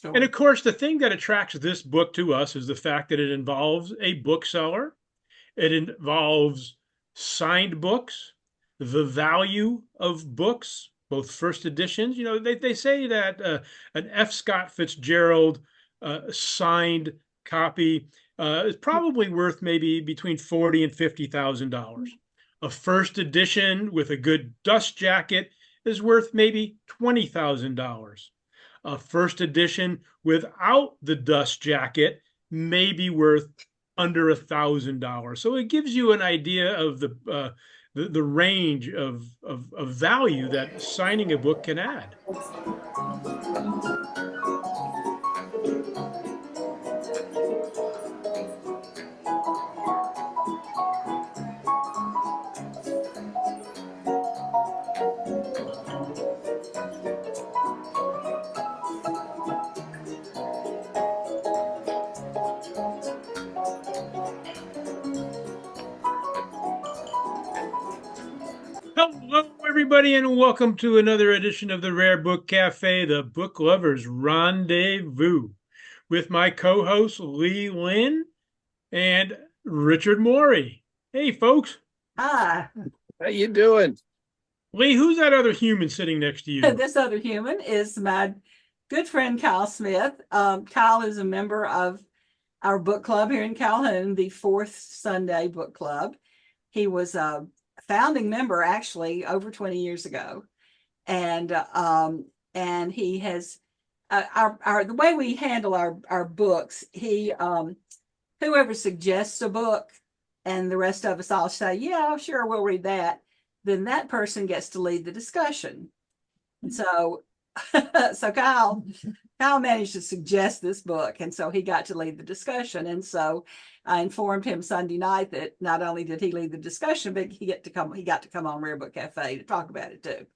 And bookstore. of course, the thing that attracts this book to us is the fact that it involves a bookseller. It involves signed books, the value of books, both first editions. You know, they say that an F. Scott Fitzgerald signed copy is probably worth maybe between $40,000 and $50,000. A first edition with a good dust jacket is worth maybe $20,000. A first edition without the dust jacket may be worth under $1,000. So it gives you an idea of the range of value that signing a book can add. Hello, everybody, and welcome to another edition of the Rare Book Cafe, the Book Lovers Rendezvous, with my co-hosts Lee Linn and Richard Mori. Hey, folks. Ah, How you doing? Lee, who's that other human sitting next to you? this other human is my good friend Kyle Smith. Kyle is a member of our book club here in Calhoun, the Fourth Sunday Book Club. He was a founding member actually over 20 years ago, and he has our the way we handle our books. He whoever suggests a book, and the rest of us all say, "Yeah, sure, we'll read that." Then that person gets to lead the discussion. And so, so Kyle managed to suggest this book, and so he got to lead the discussion. And so I informed him Sunday night that not only did he lead the discussion, but he got to come on Rare Book Cafe to talk about it too.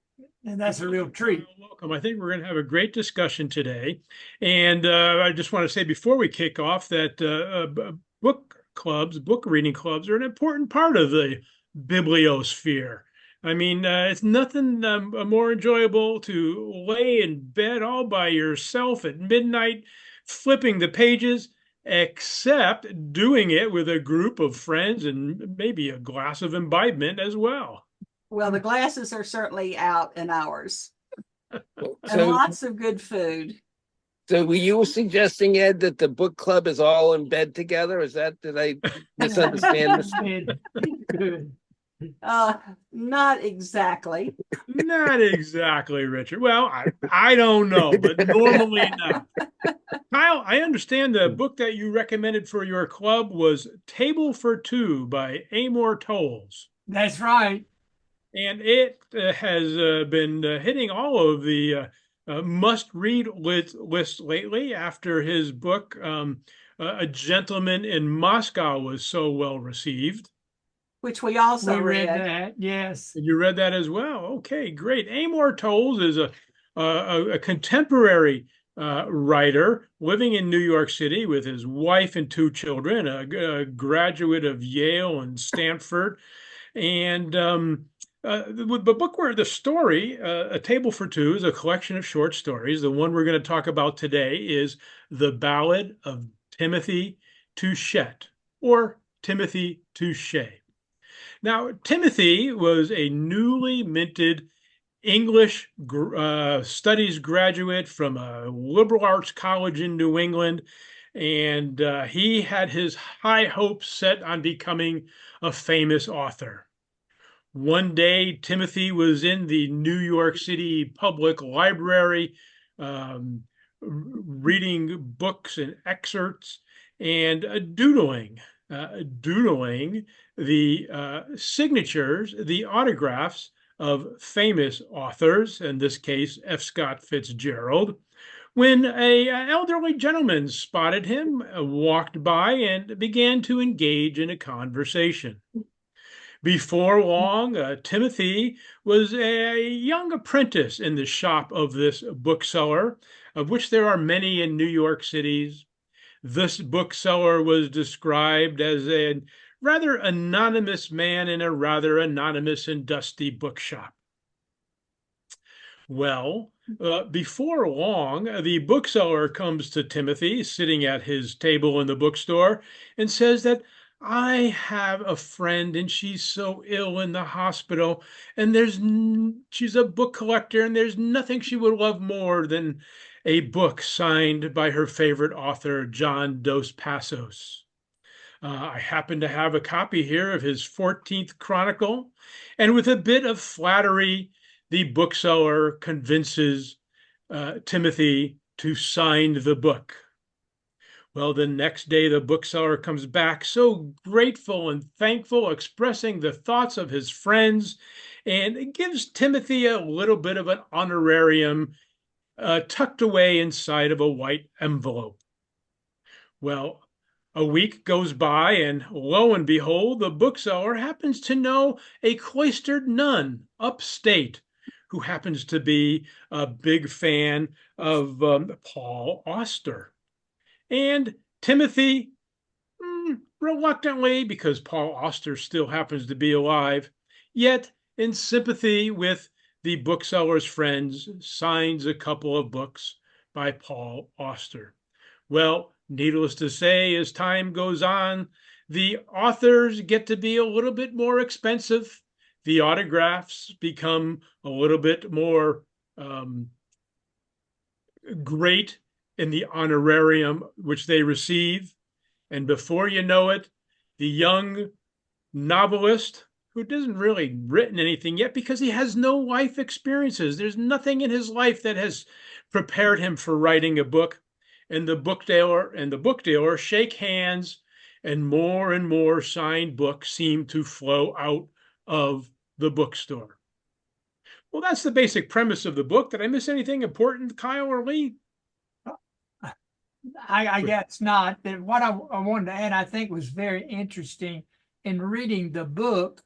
And that's a real treat. Welcome. I think we're going to have a great discussion today. And I just want to say before we kick off that book clubs, book reading clubs are an important part of the bibliosphere. I mean, it's nothing more enjoyable to lay in bed all by yourself at midnight, flipping the pages, except doing it with a group of friends and maybe a glass of imbibement as well. Well, the glasses are certainly out in ours, and So, lots of good food. so were you suggesting, Ed, that the book club is all in bed together? Did I misunderstand this? Good. Not exactly. Not exactly, Richard. Well, I don't know, but normally not. Kyle, I understand the book that you recommended for your club was Table for Two by Amor Towles. That's right. And it has been hitting all of the must-read lists lately after his book, A Gentleman in Moscow, was so well received. Which we also We read read. that. Yes. And you read that as well. Okay, great. Amor Towles is a contemporary writer living in New York City with his wife and two children, a graduate of Yale and Stanford. And the book where the story, A Table for Two, is a collection of short stories. The one we're going to talk about today is The Ballad of Timothy Touchette, or Timothy Touche. Now, Timothy was a newly minted English studies graduate from a liberal arts college in New England, and he had his high hopes set on becoming a famous author. One day, Timothy was in the New York City Public Library reading books and excerpts and doodling the signatures, the autographs of famous authors, in this case, F. Scott Fitzgerald, when an elderly gentleman spotted him, walked by, and began to engage in a conversation. Before long, Timothy was a young apprentice in the shop of this bookseller, of which there are many in New York City. This bookseller was described as a rather anonymous man in a rather anonymous and dusty bookshop. Well, before long, the bookseller comes to Timothy, sitting at his table in the bookstore, and says that I have a friend and she's so ill in the hospital, and she's a book collector, and there's nothing she would love more than a book signed by her favorite author, John Dos Passos. I happen to have a copy here of his 14th Chronicle, and with a bit of flattery, the bookseller convinces Timothy to sign the book. Well, the next day, the bookseller comes back so grateful and thankful, expressing the thoughts of his friends, and gives Timothy a little bit of an honorarium tucked away inside of a white envelope. Well, a week goes by, and lo and behold, the bookseller happens to know a cloistered nun upstate who happens to be a big fan of Paul Auster. And Timothy, reluctantly, because Paul Auster still happens to be alive, yet in sympathy with the bookseller's friends, signs a couple of books by Paul Auster. Well, needless to say, as time goes on, the authors get to be a little bit more expensive. The autographs become a little bit more great in the honorarium which they receive. And before you know it, the young novelist, who doesn't really written anything yet because he has no life experiences, there's nothing in his life that has prepared him for writing a book, and the book dealer shake hands, and more signed books seem to flow out of the bookstore. Well, that's the basic premise of the book. Did I miss anything important, Kyle or Lee? I guess not. But what I wanted to add, I think, was very interesting in reading the book.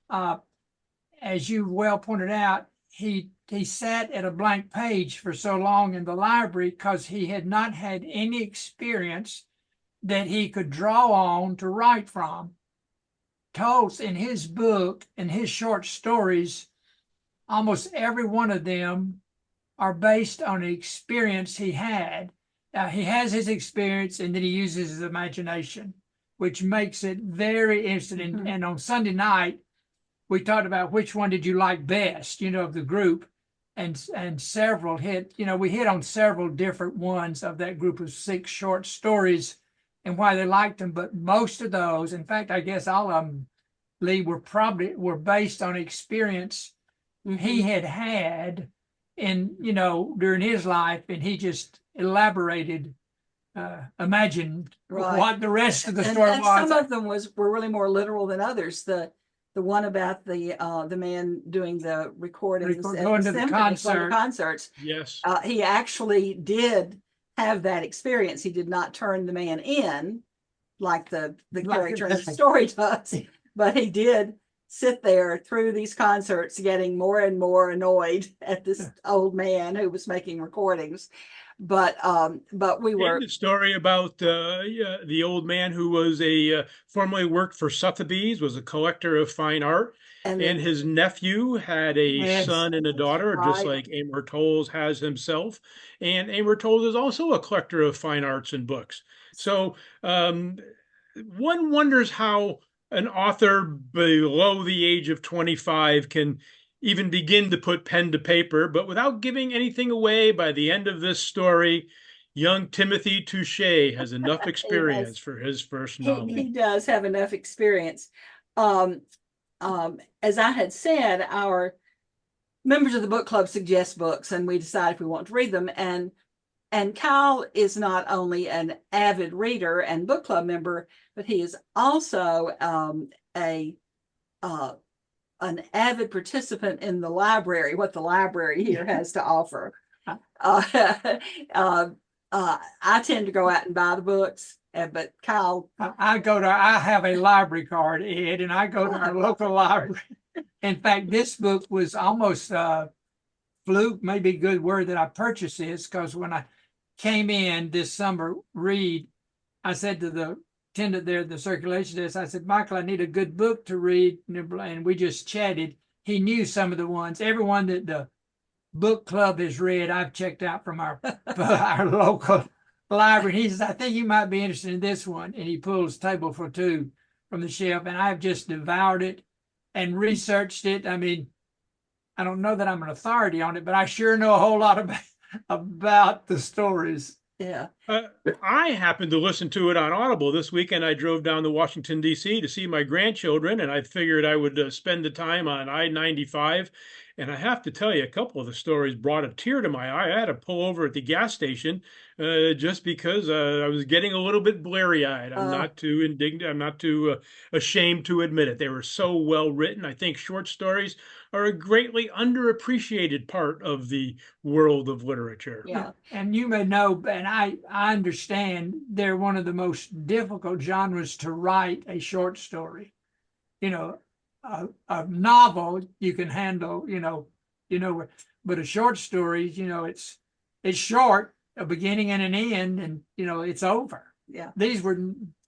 As you well pointed out, he sat at a blank page for so long in the library because he had not had any experience that he could draw on to write from. Towles, in his book and his short stories, almost every one of them are based on an experience he had. He has his experience and then he uses his imagination, which makes it very interesting. Mm-hmm. And on Sunday night, we talked about which one did you like best, of the group, and several hit, we hit on several different ones of that group of 6 short stories and why they liked them. But most of those, in fact, I guess all of them, Lee, were based on experience he had in, during his life, and he just elaborated, imagined what the rest of the story and was. some of them were really more literal than others. The one about the man doing the recordings at Going to the concerts. Yes. He actually did have that experience. He did not turn the man in like the character in the story does, but he did sit there through these concerts getting more and more annoyed at this old man who was making recordings. But we were the story about the old man who was formerly worked for Sotheby's, was a collector of fine art, and his nephew had a son and a daughter, just like Amor Towles has himself. And Amor Towles is also a collector of fine arts and books. So one wonders how an author below the age of 25 can even begin to put pen to paper. But without giving anything away, by the end of this story, young Timothy Touche has enough experience for his first novel. He does have enough experience. As I had said, our members of the book club suggest books, and we decide if we want to read them. And Kyle is not only an avid reader and book club member, but he is also an avid participant in the library, what the library here has to offer. I tend to go out and buy the books, but Kyle, I have a library card, Ed, and I go to our local library. In fact, this book was almost fluke, maybe a good word that I purchased this, because when I came in this summer read, I said to the attendant there at the circulation desk, I said, Michael, I need a good book to read. And we just chatted. He knew some of the ones, everyone that book club has read. I've checked out from our our local library. He says, I think you might be interested in this one. And he pulls Table for Two from the shelf. And I've just devoured it and researched it. I mean, I don't know that I'm an authority on it, but I sure know a whole lot about the stories. Yeah. I happened to listen to it on Audible this weekend. I drove down to Washington, D.C. to see my grandchildren, and I figured I would spend the time on I-95. And I have to tell you, a couple of the stories brought a tear to my eye. I had to pull over at the gas station just because I was getting a little bit bleary-eyed. I'm not too indignant. I'm not too ashamed to admit it. They were so well written. I think short stories are a greatly underappreciated part of the world of literature. Yeah. And you may know, and I understand they're one of the most difficult genres to write a short story. You know, a novel you can handle, but a short story, it's short, a beginning and an end, and it's over. Yeah. These were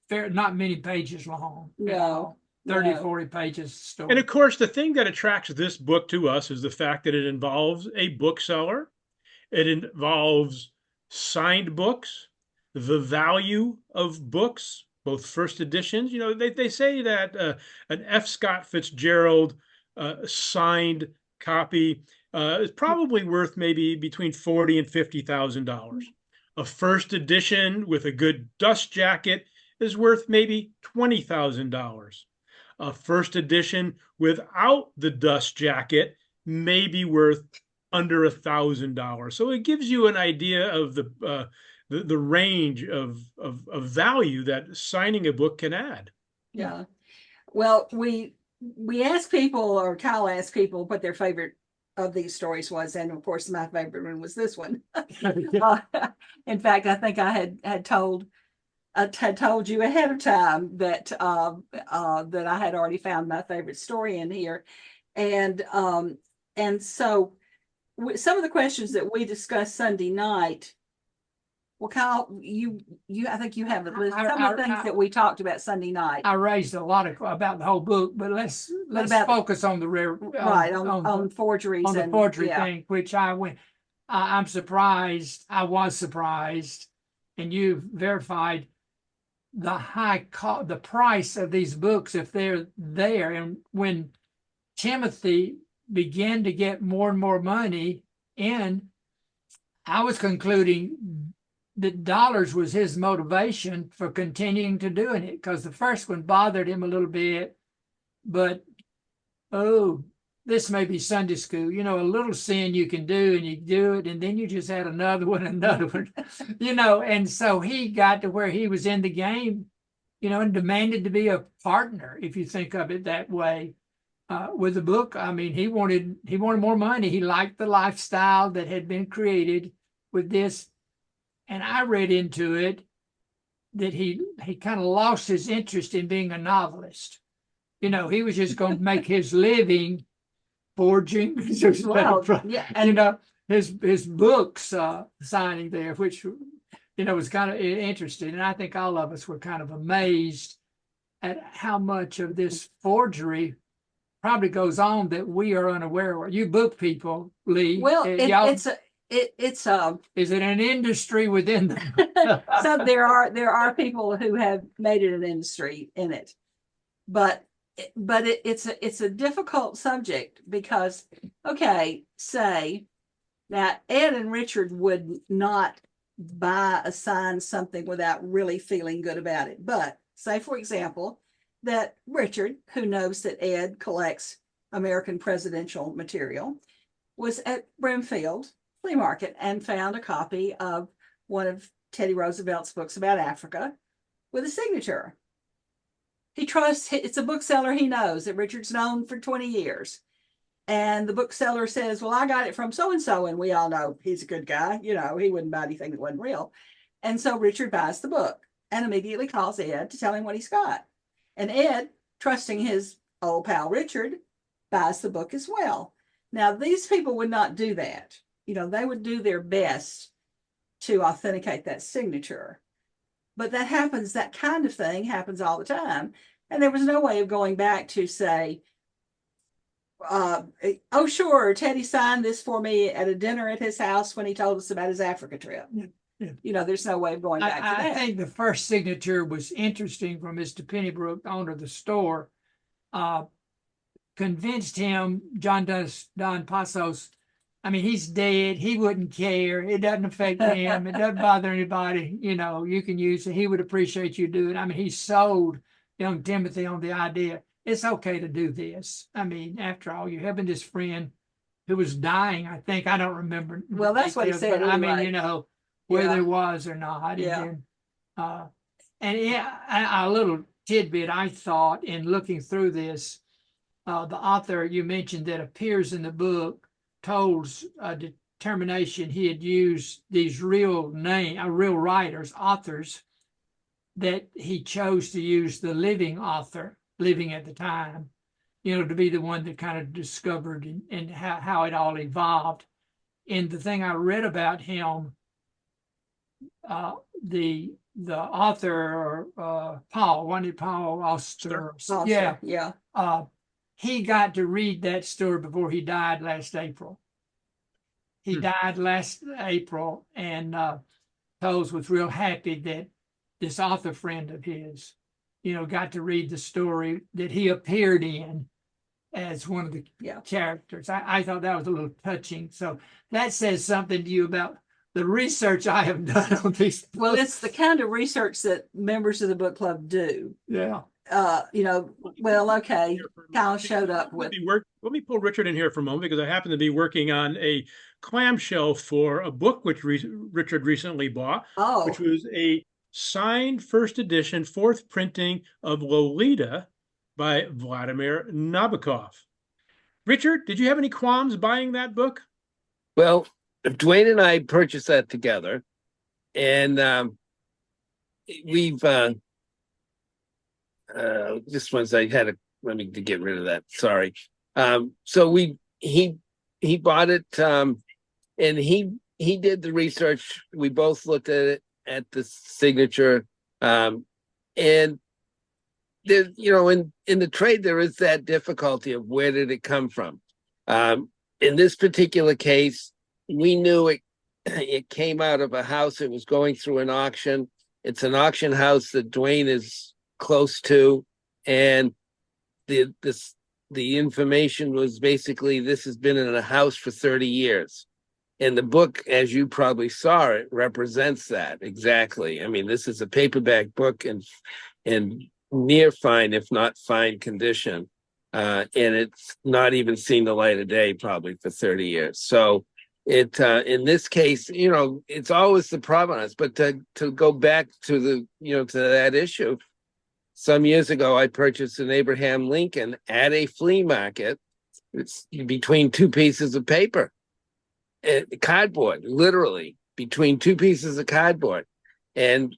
not many pages long. No. 30, No. 40 pages story. And of course, the thing that attracts this book to us is the fact that it involves a bookseller. It involves signed books, the value of books, both first editions. They say that an F. Scott Fitzgerald signed copy is probably worth maybe between $40,000 and $50,000. A first edition with a good dust jacket is worth maybe $20,000. A first edition without the dust jacket may be worth under $1,000. So it gives you an idea of the range of value that signing a book can add. Yeah. Well, we asked people, or Kyle asked people, what their favorite of these stories was, and of course, my favorite one was this one. In fact, I think I had told you ahead of time that that I had already found my favorite story in here, and so some of the questions that we discussed Sunday night. Well, Kyle, I think you have a list. Some of the things that we talked about Sunday night. I raised a lot about the whole book, but let's focus on the rare, on forgeries, on the forgery thing, which I'm surprised. I was surprised, and you verified the price of these books if they're there. And when Timothy began to get more and more money in, I was concluding that dollars was his motivation for continuing to doing it, because the first one bothered him a little bit, but this may be Sunday school, a little sin you can do, and you do it, and then you just had another one, and so he got to where he was in the game, and demanded to be a partner, if you think of it that way, with the book. I mean, he wanted more money. He liked the lifestyle that had been created with this. And I read into it that he kind of lost his interest in being a novelist. He was just going to make his living forging. Well, yeah, and his books signing there, which was kind of interesting. And I think all of us were kind of amazed at how much of this forgery probably goes on that we are unaware of. You book people, Lee. Well, is it an industry within them? So there are people who have made it an industry in it, but it's a difficult subject because, okay, say now Ed and Richard would not assign something without really feeling good about it. But say, for example, that Richard, who knows that Ed collects American presidential material, was at Brimfield Flea Market and found a copy of one of Teddy Roosevelt's books about Africa with a signature. He trusts, it's a bookseller he knows that Richard's known for 20 years. And the bookseller says, well, I got it from so-and-so, and we all know he's a good guy. He wouldn't buy anything that wasn't real. And so Richard buys the book and immediately calls Ed to tell him what he's got. And Ed, trusting his old pal Richard, buys the book as well. Now, these people would not do that. They would do their best to authenticate that signature. But that kind of thing happens all the time. And there was no way of going back to say, oh, sure, Teddy signed this for me at a dinner at his house when he told us about his Africa trip. Yeah. You know, there's no way of going back to I that. think the first signature was interesting from Mr. Pennybrook, owner of the store. Convinced him, Don Passos, I mean, he's dead. He wouldn't care. It doesn't affect him. It doesn't bother anybody. You know, you can use it. He would appreciate you doing it. I mean, he sold young Timothy on the idea. It's okay to do this. I mean, after all, you're having this friend who was dying, I think. I don't remember. Well, that's what he said. But I mean, anyway. you know, whether Yeah. it was or not. Yeah. And then, and yeah, a little tidbit I thought in looking through this, the author you mentioned that appears in the book Towles' determination he had used these real writers, authors, that he chose to use the living author, living at the time, you know, to be the one that kind of discovered and how it all evolved. And the thing I read about him, the author, Paul, one did Paul Auster, Yeah. he got to read that story before he died last April. He died last April, and Towles was real happy that this author friend of his, you know, got to read the story that he appeared in as one of the characters. I thought that was a little touching. So that says something to you about the research I have done on these. Well, it's the kind of research that members of the book club do. Yeah. You know, well, okay, Kyle showed up with. Let me pull Richard in here for a moment because I happen to be working on a clamshell for a book which Richard recently bought, which was a signed first edition, fourth printing of Lolita by Vladimir Nabokov. Richard, did you have any qualms buying that book? Well, Dwayne and I purchased that together, and we've just once I had let me get rid of that. Sorry. So he bought it, and he did the research. We both looked at it at the signature, and there, you know, in the trade there is that difficulty of where did it come from. In this particular case, we knew it came out of a house. It was going through an auction. It's an auction house that Dwayne is close to, and the information was basically this has been in a house for 30 years. And the book, as you probably saw, it represents that exactly. I mean, this is a paperback book in near fine, if not fine condition. And it's not even seen the light of day probably for 30 years. So it in this case, you know, it's always the provenance. But to go back to to that issue, some years ago, I purchased an Abraham Lincoln at a flea market. It's between two pieces of paper, cardboard, literally between two pieces of cardboard. And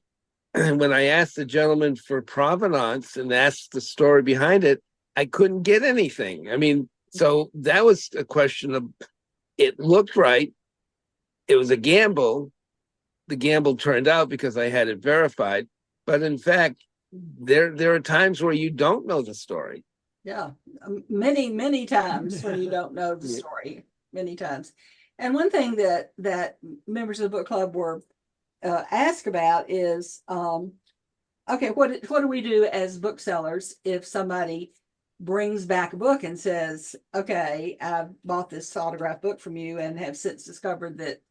when I asked the gentleman for provenance and asked the story behind it, I couldn't get anything. I mean, so that was a question of, it looked right. It was a gamble. The gamble turned out because I had it verified. But in fact, there are times where you don't know the story. Yeah, many times when you don't know the story, many times. And one thing that members of the book club were asked about is, okay, what do we do as booksellers if somebody brings back a book and says, okay, I bought this autograph book from you and have since discovered that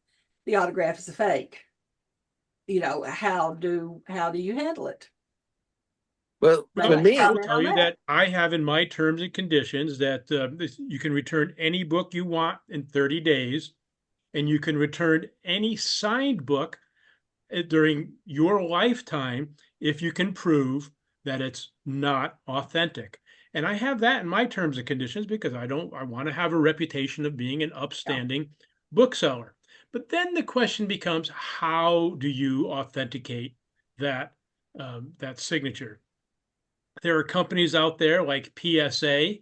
the autograph is a fake? You know, how do you handle it? Well, for me, I will tell you that I have in my terms and conditions that you can return any book you want in 30 days, and you can return any signed book during your lifetime if you can prove that it's not authentic. And I have that in my terms and conditions because I want to have a reputation of being an upstanding bookseller. But then the question becomes, how do you authenticate that signature? There are companies out there like PSA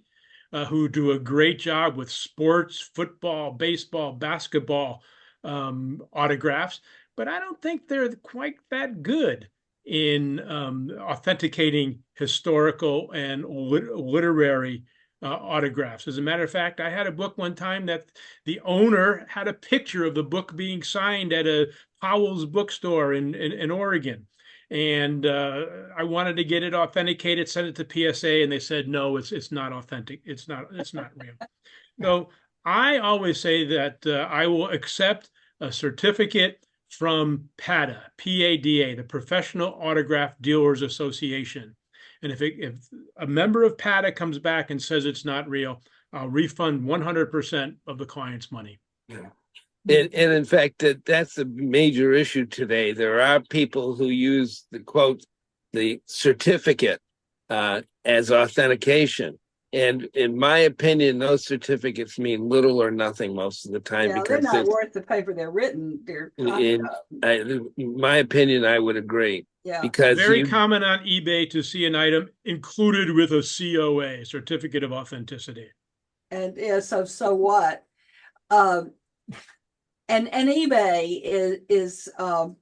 who do a great job with sports, football, baseball, basketball autographs, but I don't think they're quite that good in authenticating historical and literary autographs. As a matter of fact, I had a book one time that the owner had a picture of the book being signed at a Powell's bookstore in Oregon. And I wanted to get it authenticated, sent it to PSA, and they said, no, it's not authentic. It's not real. So I always say that I will accept a certificate from PADA, PADA, the Professional Autograph Dealers Association. And if a member of PADA comes back and says it's not real, I'll refund 100% of the client's money. Yeah. And in fact, that's a major issue today. There are people who use the certificate as authentication. And in my opinion, those certificates mean little or nothing most of the time. Yeah, because they're not worth the paper they're written. In my opinion, I would agree. Yeah. Because very common on eBay to see an item included with a COA, certificate of authenticity. And yeah, so what? And eBay is some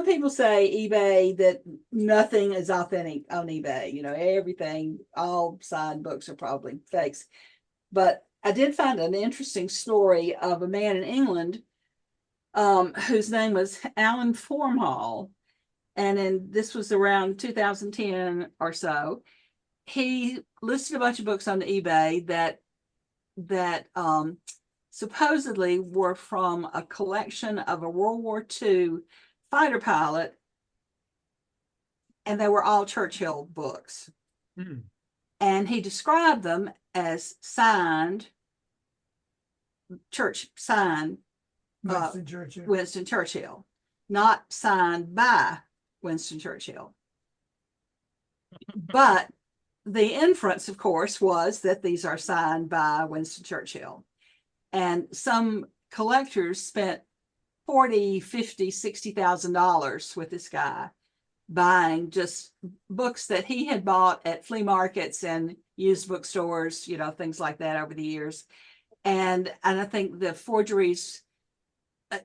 people say eBay that nothing is authentic on eBay. Everything, all signed books are probably fakes. But I did find an interesting story of a man in England whose name was Alan Formhall. And this was around 2010 or so. He listed a bunch of books on eBay that supposedly were from a collection of a World War II fighter pilot, and they were all Churchill books. Mm. And he described them as signed Winston Churchill, not signed by Winston Churchill. But the inference, of course, was that these are signed by Winston Churchill. And some collectors spent $40,000, $50,000, $60,000 with this guy, buying just books that he had bought at flea markets and used bookstores, things like that over the years. And I think the forgeries,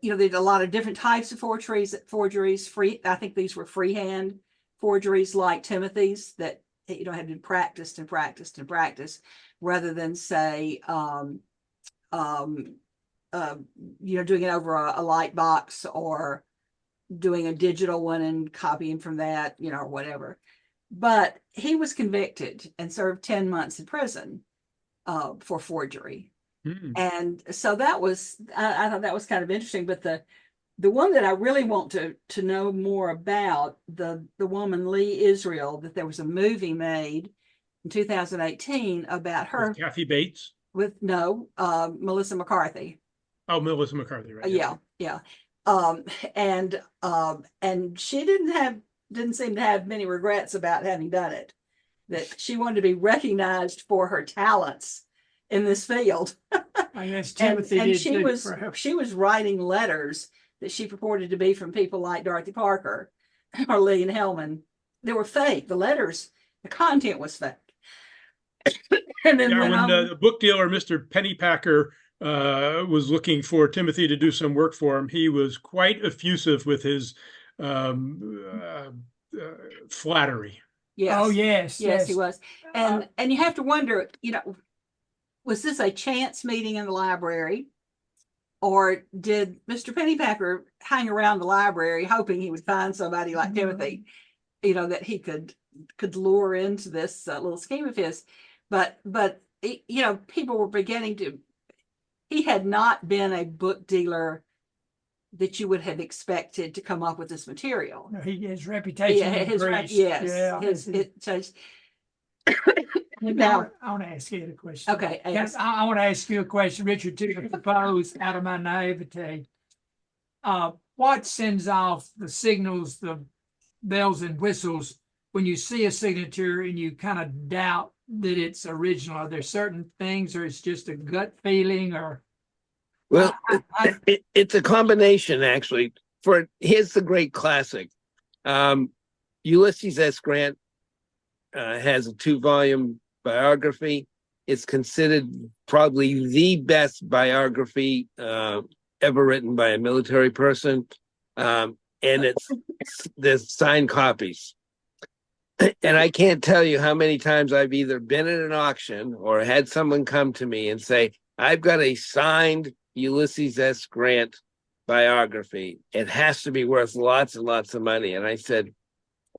there's a lot of different types of forgeries. I think these were freehand forgeries like Timothy's that had been practiced and practiced and practiced, rather than say doing it over a light box or doing a digital one and copying from that, or whatever. But he was convicted and served 10 months in prison for forgery. Mm. And so that was, I thought that was kind of interesting. But the one that I really want to know more about, the woman Lee Israel, that there was a movie made in 2018 about her. With Kathy Bates? Melissa McCarthy. Oh, Melissa McCarthy, right? Yeah. And she didn't seem to have many regrets about having done it. That she wanted to be recognized for her talents in this field. I guess Timothy and did she was writing letters that she purported to be from people like Dorothy Parker or Lillian Hellman. They were fake. The letters, the content was fake. And then when the book dealer, Mr. Pennypacker, was looking for Timothy to do some work for him, he was quite effusive with his flattery. Yes. Oh, yes, he was. And you have to wonder, was this a chance meeting in the library, or did Mr. Pennypacker hang around the library hoping he would find somebody like Timothy, that he could lure into this little scheme of his? But people were beginning to. He had not been a book dealer that you would have expected to come up with this material. No, his reputation increased. Now, I want to ask you a question. Okay. I want to ask you a question, Richard, to propose out of my naivete. What sends off the signals, the bells and whistles, when you see a signature and you kind of doubt that it's original? Are there certain things, or it's just a gut feeling, or? Well, it's a combination, actually. Here's the great classic. Ulysses S. Grant has a 2-volume biography. It's considered probably the best biography ever written by a military person. And there's signed copies. And I can't tell you how many times I've either been at an auction or had someone come to me and say, I've got a signed Ulysses S. Grant biography. It has to be worth lots and lots of money. And I said,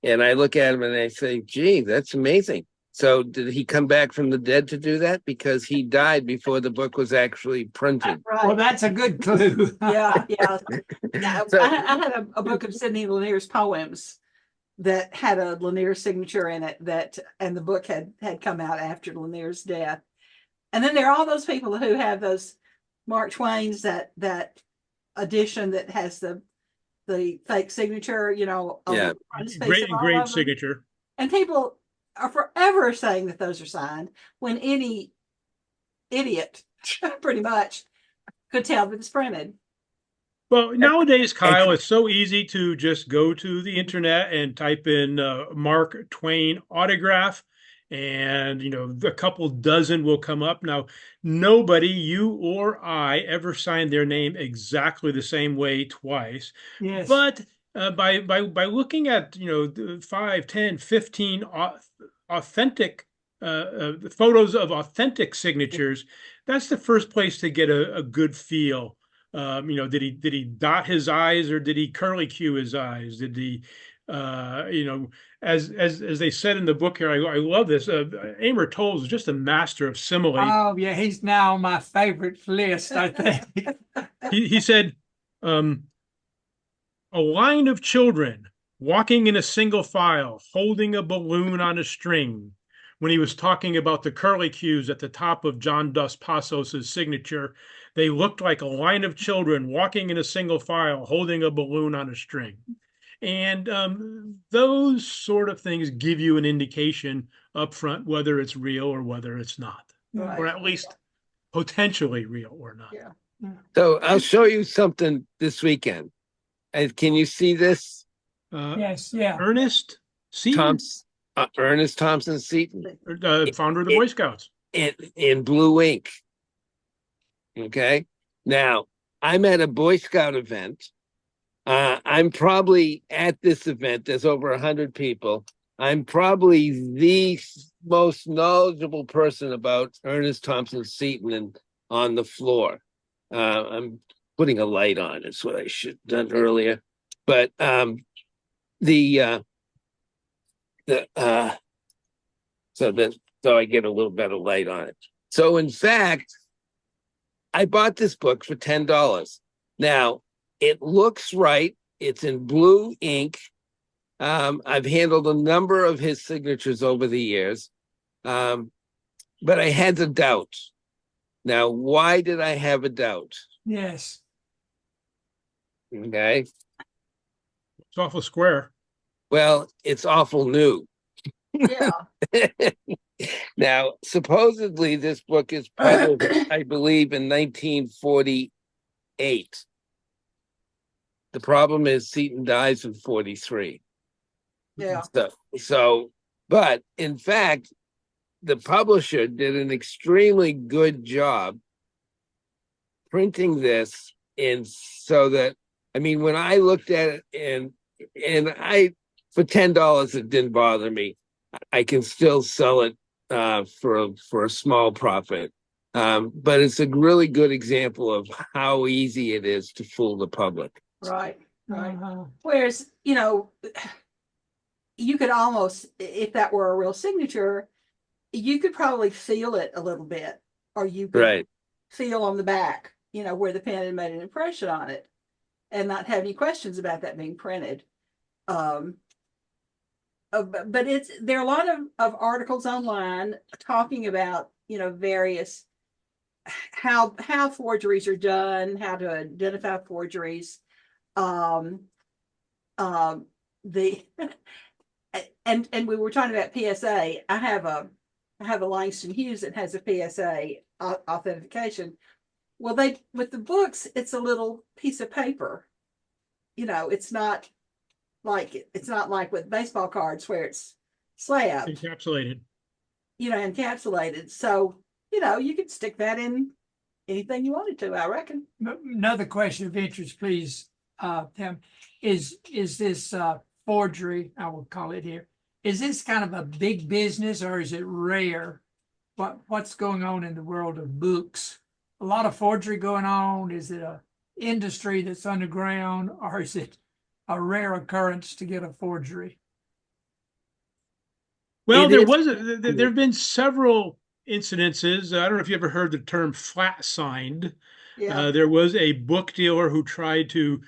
and I look at him and I say, gee, that's amazing. So did he come back from the dead to do that? Because he died before the book was actually printed. Well, Right. that's a good clue. Yeah, yeah. Yeah, So- I had a book of Sidney Lanier's poems that had a Lanier signature in it, and the book had come out after Lanier's death. And then there are all those people who have those Mark Twain's, that edition that has the fake signature, on Yeah. the frontispiece of all Great of them. signature. And people are forever saying that those are signed when any idiot pretty much could tell that it's printed. Well, nowadays, Kyle, it's so easy to just go to the internet and type in Mark Twain autograph, and a couple dozen will come up. Now, nobody, you or I, ever signed their name exactly the same way twice. Yes. But by looking at the 5, 10, 15 authentic photos of authentic signatures, that's the first place to get a good feel. Did he dot his I's or did he curly Q his I's? Did he, as they said in the book here, I love this. Amor Towles is just a master of simile. Oh, yeah, he's now on my favorite list, I think. He said, a line of children walking in a single file, holding a balloon on a string. When he was talking about the curlicues at the top of John Dos Passos's signature, they looked like a line of children walking in a single file, holding a balloon on a string. And those sort of things give you an indication up front whether it's real or whether it's not, Right. or at least potentially real or not. Yeah. So I'll show you something this weekend. And can you see this? Yes, yeah. Ernest Seton, Ernest Thompson Seton founder of the Boy Scouts. in blue ink. Okay. Now, I'm at a Boy Scout event. I'm probably at this event. There's over 100 people. I'm probably the most knowledgeable person about Ernest Thompson Seton on the floor. I'm putting a light on. It's what I should have done earlier. But so I get a little better light on it. So in fact, I bought this book for $10. Now, it looks right. It's in blue ink. I've handled a number of his signatures over the years, but I had a doubt. Now, why did I have a doubt? Yes. Okay. It's awful square. Well, it's awful new. Yeah. Now, supposedly this book is published, I believe, in 1948. The problem is Seton dies in 43. Yeah. But in fact, the publisher did an extremely good job printing this in so that, I mean, when I looked at it and I, for $10, it didn't bother me. I can still sell it for a small profit. But it's a really good example of how easy it is to fool the public. Right. Right. Uh-huh. Whereas, you could almost, if that were a real signature, you could probably feel it a little bit, or you could Right. feel on the back, where the pen had made an impression on it, and not have any questions about that being printed. But there are a lot of articles online talking about, various how forgeries are done, how to identify forgeries. And we were talking about PSA. I have a Langston Hughes that has a PSA authentication. Well, with the books, it's a little piece of paper. It's not like with baseball cards where it's slabbed, Encapsulated. encapsulated. So, you could stick that in anything you wanted to, I reckon. Another question of interest, please, Tim, is this forgery, I will call it here, is this kind of a big business or is it rare? What's going on in the world of books? A lot of forgery going on. Is it a industry that's underground, or is it a rare occurrence to get a forgery? Well, It there is. was there have been several incidences. I don't know if you ever heard the term flat signed. Yeah. There was a book dealer who tried to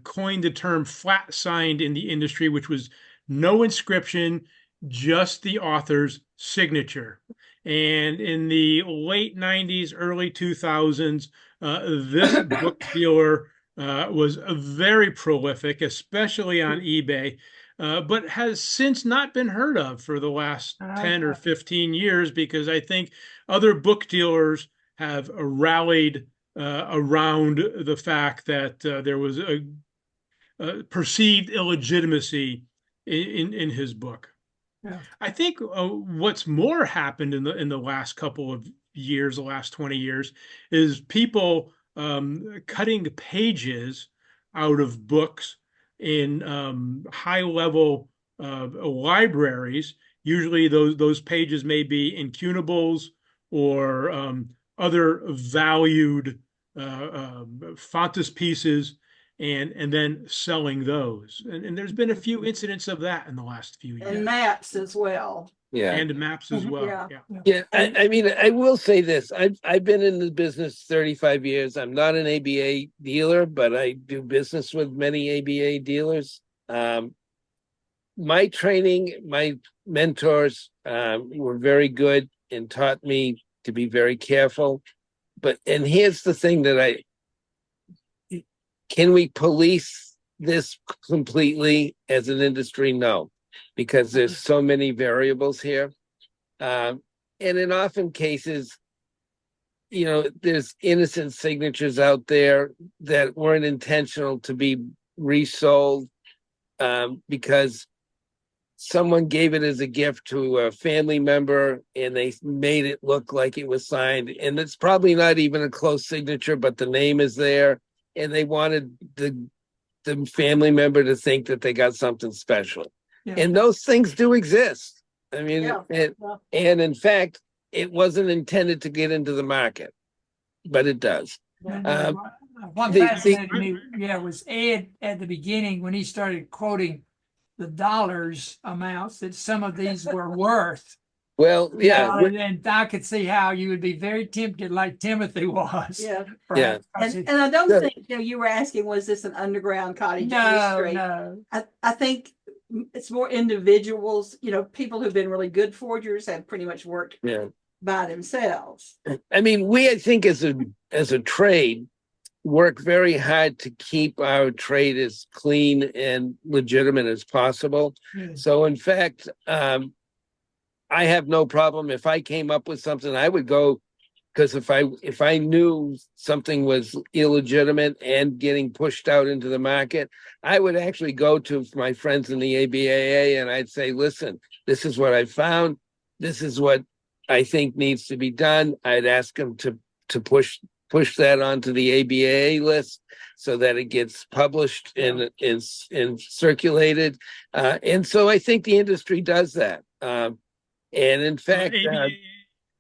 coin the term flat signed in the industry, which was no inscription, just the author's signature. And in the late 90s, early 2000s, this book dealer was very prolific, especially on eBay, but has since not been heard of for the last 10 or 15 years because I think other book dealers have rallied around the fact that there was a perceived illegitimacy in his book. Yeah. I think what's more happened in the last couple of years, the last 20 years, is people cutting pages out of books in high level libraries. Usually those pages may be incunables or other valued frontispieces and then selling those. And there's been a few incidents of that in the last few years. And maps as well. Yeah. And maps as well. Yeah. Yeah, I mean, I will say this. I've been in the business 35 years. I'm not an ABA dealer, but I do business with many ABA dealers. My training, my mentors were very good and taught me to be very careful. And here's the thing that can we police this completely as an industry? No, because there's so many variables here. And in often cases, there's innocent signatures out there that weren't intentional to be resold because someone gave it as a gift to a family member and they made it look like it was signed. And it's probably not even a close signature, but the name is there. And they wanted the family member to think that they got something special. Yeah. And those things do exist. I mean, and in fact, it wasn't intended to get into the market, but it does. What fascinated me, was Ed at the beginning when he started quoting the dollars amounts that some of these were worth. Well, yeah. And I could see how you would be very tempted, like Timothy was. Yeah. Yeah. And I don't think you were asking, was this an underground cottage industry? No. I think it's more individuals, people who've been really good forgers have pretty much worked by themselves. I mean, I think as a trade, work very hard to keep our trade as clean and legitimate as possible. So in fact, I have no problem if I came up with something, I would go, because if I knew something was illegitimate and getting pushed out into the market, I would actually go to my friends in the ABAA and I'd say, listen, this is what I found. This is what I think needs to be done. I'd ask them to push that onto the ABA list so that it gets published and circulated. And so I think the industry does that. And in fact, ABA,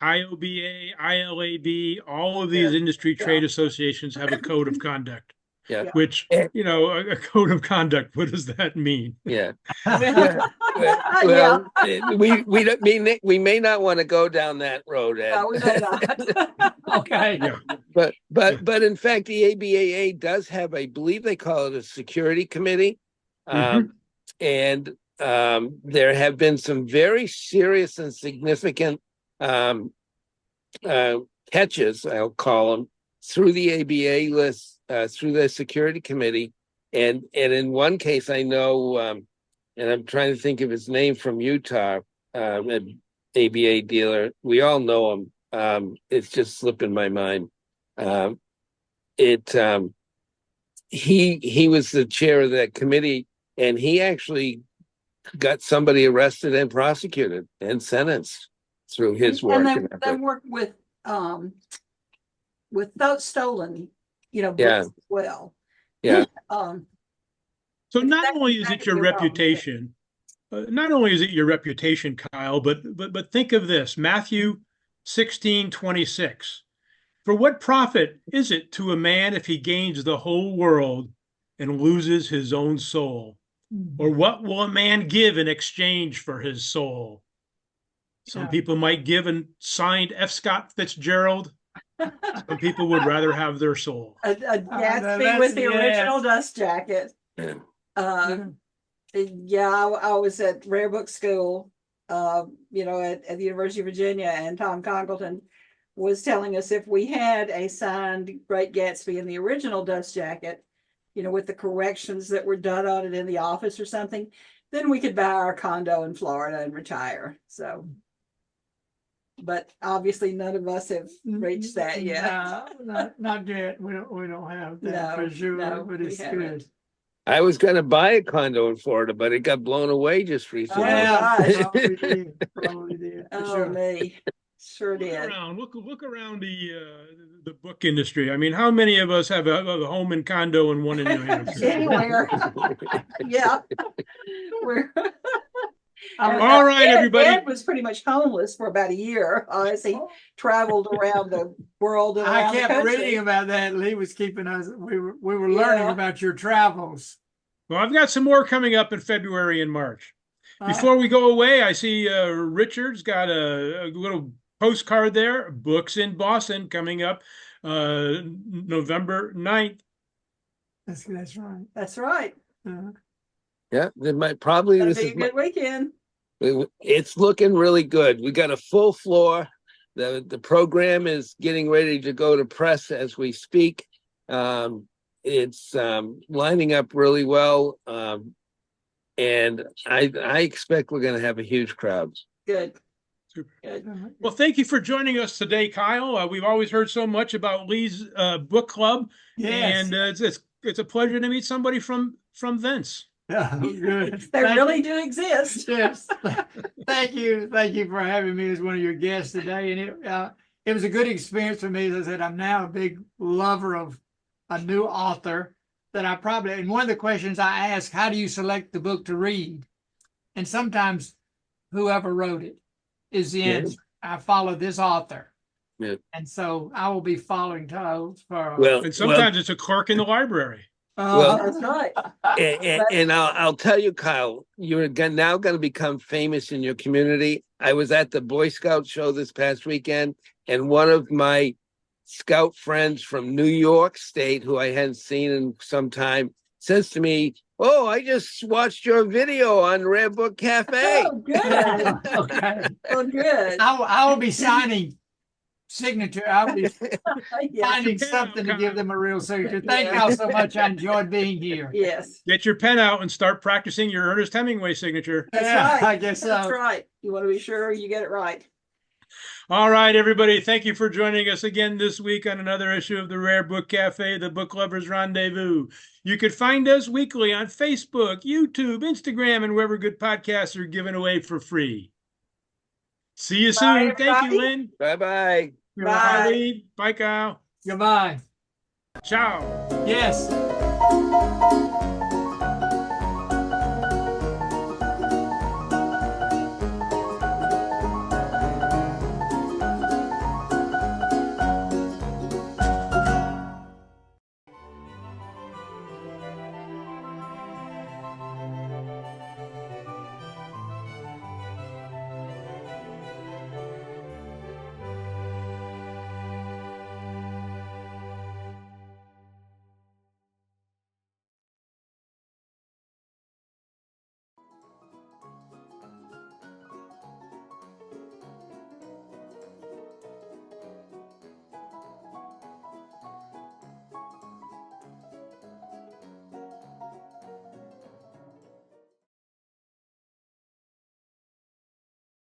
IOBA, ILAB, all of these industry trade associations have a code of conduct. Yeah. Which, a code of conduct, what does that mean? Yeah. Well, we may not want to go down that road, Ed. No, we may not. Okay. Yeah. But in fact, the ABAA does have, I believe they call it a security committee. And there have been some very serious and significant catches, I'll call them, through the ABA list, through the security committee. And in one case, I know, and I'm trying to think of his name from Utah, an ABA dealer. We all know him. It's just slipping my mind. He was the chair of that committee, and he actually got somebody arrested and prosecuted and sentenced through his work. And they work with those stolen, books as well. Yeah. So not only is it your reputation, not only is it your reputation, Kyle, but think of this, Matthew 16:26. For what profit is it to a man if he gains the whole world and loses his own soul? Or what will a man give in exchange for his soul? Some people might give a signed F. Scott Fitzgerald. Some people would rather have their soul. A Gatsby with the original dust jacket. Yeah, I was at Rare Book School, at the University of Virginia, and Tom Congleton was telling us if we had a signed Great Gatsby in the original dust jacket, with the corrections that were done on it in the office or something, then we could buy our condo in Florida and retire. So, but obviously none of us have reached that yet. No, not yet. We don't have that for sure, but it's good. I was going to buy a condo in Florida, but it got blown away just recently. Probably did. Oh, me. Sure did. Look around the book industry. I mean, how many of us have a home and condo and one in New Hampshire? Anywhere. Yeah. All right, everybody. Ed was pretty much homeless for about a year as he traveled around the world. And I kept reading about that. Lee was keeping us. We were learning about your travels. Well, I've got some more coming up in February and March. Before we go away, I see Richard's got a little postcard there. Books in Boston coming up November 9th. That's right. That's right. Yeah, it might probably That'll be a good weekend. It's looking really good. We got a full floor. The program is getting ready to go to press as we speak. It's lining up really well, and I expect we're going to have a huge crowd. Good. Super. Good. Well, thank you for joining us today, Kyle. We've always heard so much about Lee's book club, and it's a pleasure to meet somebody from thence. Yeah, good. They really do exist. Yes. Thank you for having me as one of your guests today. And it was a good experience for me. As I said, I'm now a big lover of a new author that and one of the questions I ask, how do you select the book to read? And sometimes whoever wrote it is the answer. I follow this author. Yeah. And so I will be following Towles for and sometimes it's a clerk in the library. That's right. And I'll tell you, Kyle, you're now going to become famous in your community. I was at the Boy Scout show this past weekend, and one of my Scout friends from New York State, who I hadn't seen in some time, says to me, "Oh, I just watched your video on Rare Book Cafe." Oh, good. Okay. Oh, good. I will be signing signature. I'll be finding something to give them a real signature. Thank y'all so much. I enjoyed being here. Yes. Get your pen out and start practicing your Ernest Hemingway signature. That's right. I guess so. That's right. You want to be sure you get it right. All right, everybody. Thank you for joining us again this week on another issue of the Rare Book Cafe, the Book Lovers Rendezvous. You could find us weekly on Facebook, YouTube, Instagram, and wherever good podcasts are given away for free. See you soon. Bye, thank you, Lynn. Bye-bye. Bye, Lee. Bye, Kyle. Goodbye. Ciao. Yes.